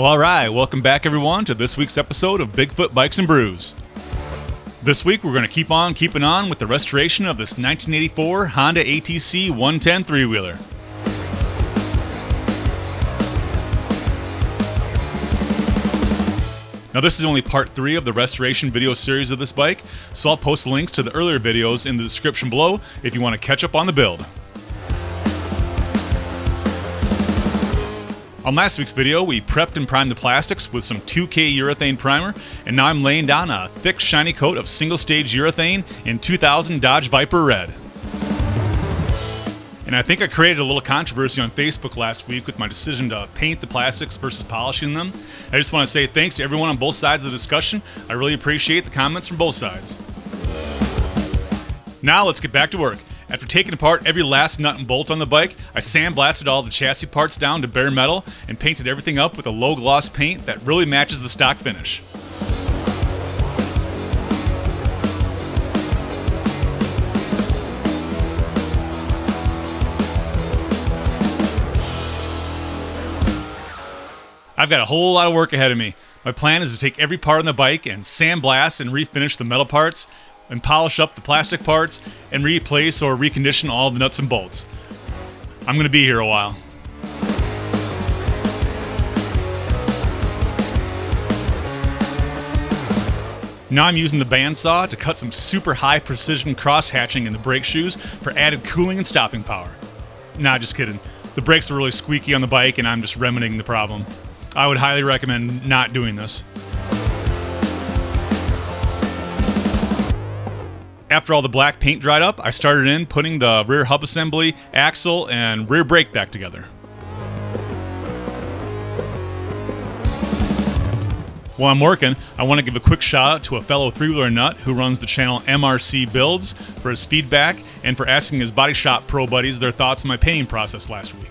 Well, alright, welcome back everyone to this week's episode of Bigfoot Bikes and Brews. This week we're going to keep on keeping on with the restoration of this 1984 Honda ATC 110 three-wheeler. Now this is only part 3 of the restoration video series of this bike, so I'll post links to the earlier videos in the description below if you want to catch up on the build. On last week's video, we prepped and primed the plastics with some 2K urethane primer, and now I'm laying down a thick shiny coat of single-stage urethane in 2000 Dodge Viper Red. And I think I created a little controversy on Facebook last week with my decision to paint the plastics versus polishing them. I just want to say thanks to everyone on both sides of the discussion. I really appreciate the comments from both sides. Now let's get back to work. After taking apart every last nut and bolt on the bike, I sandblasted all the chassis parts down to bare metal and painted everything up with a low gloss paint that really matches the stock finish. I've got a whole lot of work ahead of me. My plan is to take every part on the bike and sandblast and refinish the metal parts, and polish up the plastic parts, and replace or recondition all the nuts and bolts. I'm going to be here a while. Now I'm using the bandsaw to cut some super high precision cross hatching in the brake shoes for added cooling and stopping power. Nah, just kidding. The brakes were really squeaky on the bike and I'm just remedying the problem. I would highly recommend not doing this. After all the black paint dried up, I started in putting the rear hub assembly, axle, and rear brake back together. While I'm working, I want to give a quick shout out to a fellow three-wheeler nut who runs the channel MRC Builds for his feedback and for asking his body shop pro buddies their thoughts on my painting process last week.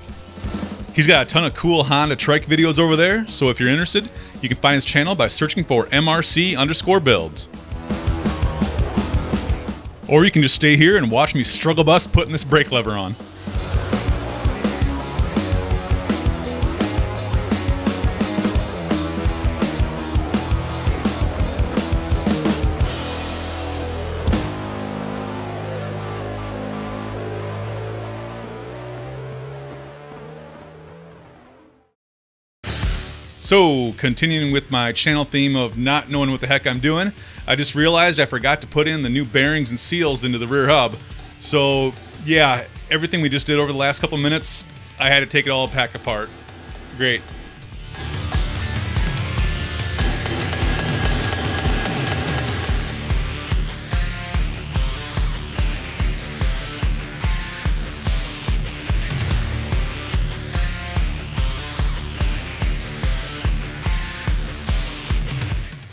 He's got a ton of cool Honda trike videos over there, so if you're interested, you can find his channel by searching for MRC_builds. Or you can just stay here and watch me struggle bust putting this brake lever on. So, continuing with my channel theme of not knowing what the heck I'm doing, I just realized I forgot to put in the new bearings and seals into the rear hub. So, yeah, everything we just did over the last couple minutes, I had to take it all back apart. Great.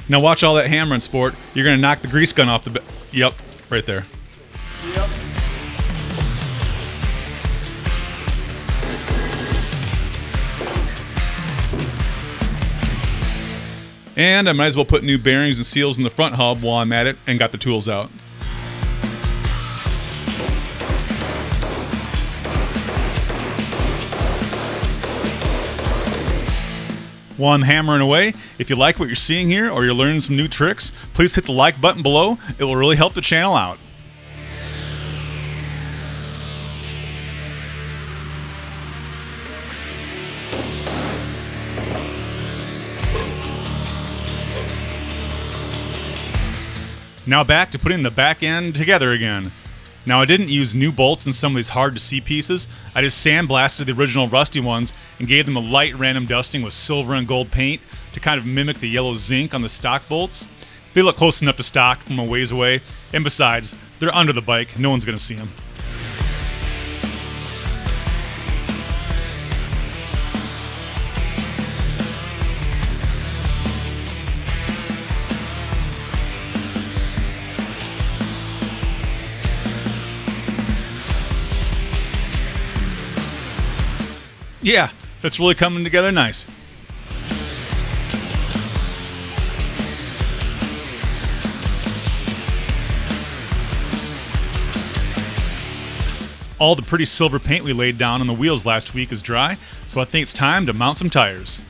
Now watch all that hammering, sport. You're going to knock the grease gun off the... Yep, right there. Yep. And I might as well put new bearings and seals in the front hub while I'm at it and got the tools out. While I'm hammering away, if you like what you're seeing here or you're learning some new tricks, please hit the like button below. It will really help the channel out. Now back to putting the back end together again. Now I didn't use new bolts in some of these hard to see pieces. I just sandblasted the original rusty ones and gave them a light random dusting with silver and gold paint to kind of mimic the yellow zinc on the stock bolts. They look close enough to stock from a ways away, and besides, they're under the bike, no one's gonna see them. Yeah, that's really coming together nice. All the pretty silver paint we laid down on the wheels last week is dry, so I think it's time to mount some tires.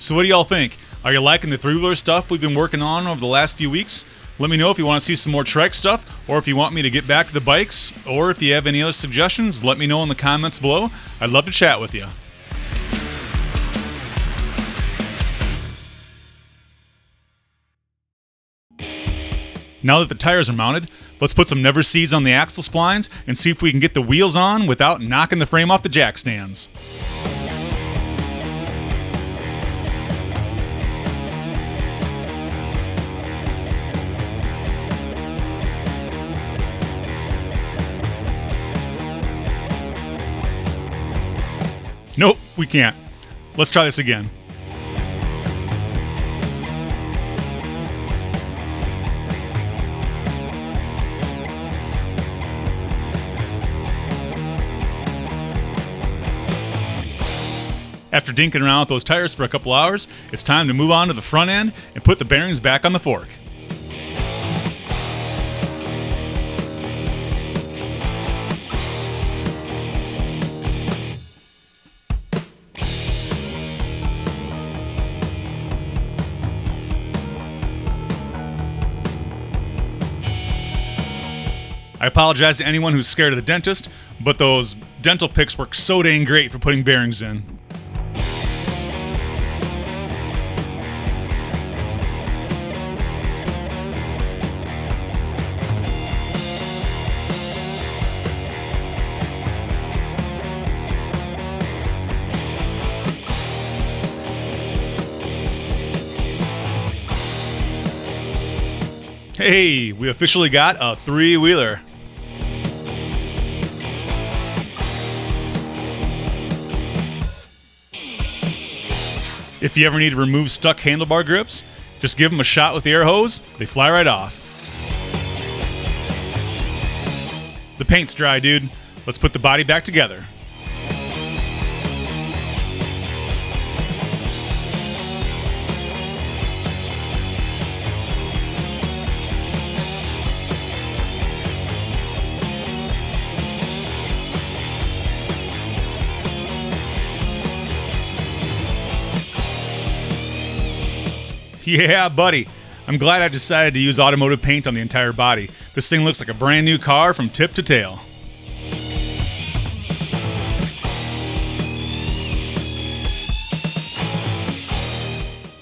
So what do y'all think? Are you liking the three-wheeler stuff we've been working on over the last few weeks? Let me know if you want to see some more trike stuff, or if you want me to get back to the bikes, or if you have any other suggestions, let me know in the comments below. I'd love to chat with you. Now that the tires are mounted, let's put some never sees on the axle splines and see if we can get the wheels on without knocking the frame off the jack stands. Nope, we can't. Let's try this again. After dinking around with those tires for a couple hours, it's time to move on to the front end and put the bearings back on the fork. I apologize to anyone who's scared of the dentist, but those dental picks work so dang great for putting bearings in. Hey, we officially got a three-wheeler. If you ever need to remove stuck handlebar grips, just give them a shot with the air hose, they fly right off. The paint's dry, dude. Let's put the body back together. Yeah, buddy. I'm glad I decided to use automotive paint on the entire body. This thing looks like a brand new car from tip to tail.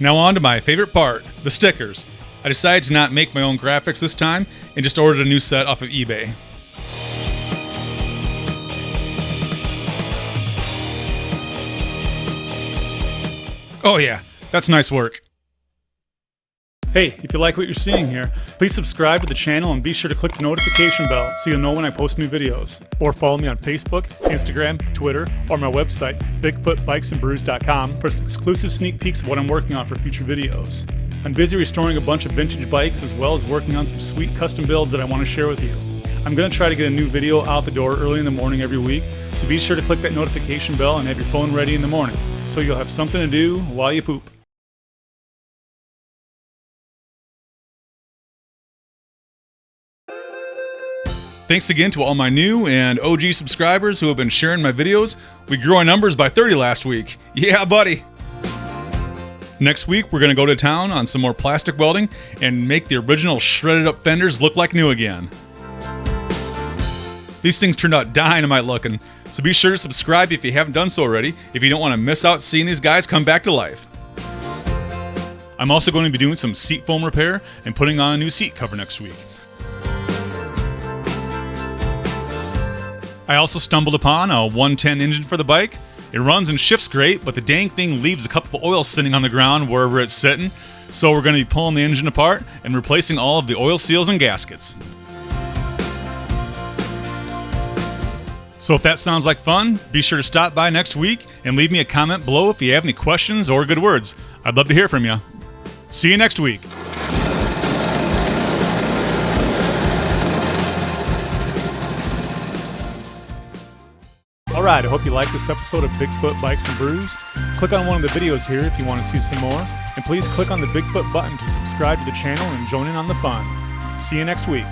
Now on to my favorite part, the stickers. I decided to not make my own graphics this time and just ordered a new set off of eBay. Oh yeah, that's nice work. Hey, if you like what you're seeing here, please subscribe to the channel and be sure to click the notification bell so you'll know when I post new videos. Or follow me on Facebook, Instagram, Twitter, or my website, BigfootBikesandBrews.com, for some exclusive sneak peeks of what I'm working on for future videos. I'm busy restoring a bunch of vintage bikes as well as working on some sweet custom builds that I want to share with you. I'm going to try to get a new video out the door early in the morning every week, so be sure to click that notification bell and have your phone ready in the morning, so you'll have something to do while you poop. Thanks again to all my new and OG subscribers who have been sharing my videos. We grew our numbers by 30 last week. Yeah, buddy! Next week, we're going to go to town on some more plastic welding and make the original shredded up fenders look like new again. These things turned out dynamite looking, so be sure to subscribe if you haven't done so already, if you don't want to miss out seeing these guys come back to life. I'm also going to be doing some seat foam repair and putting on a new seat cover next week. I also stumbled upon a 110 engine for the bike. It runs and shifts great, but the dang thing leaves a cup of oil sitting on the ground wherever it's sitting, so we're going to be pulling the engine apart and replacing all of the oil seals and gaskets. So if that sounds like fun, be sure to stop by next week and leave me a comment below if you have any questions or good words. I'd love to hear from you. See you next week. Alright, I hope you liked this episode of Bigfoot Bikes and Brews. Click on one of the videos here if you want to see some more, and please click on the Bigfoot button to subscribe to the channel and join in on the fun. See you next week.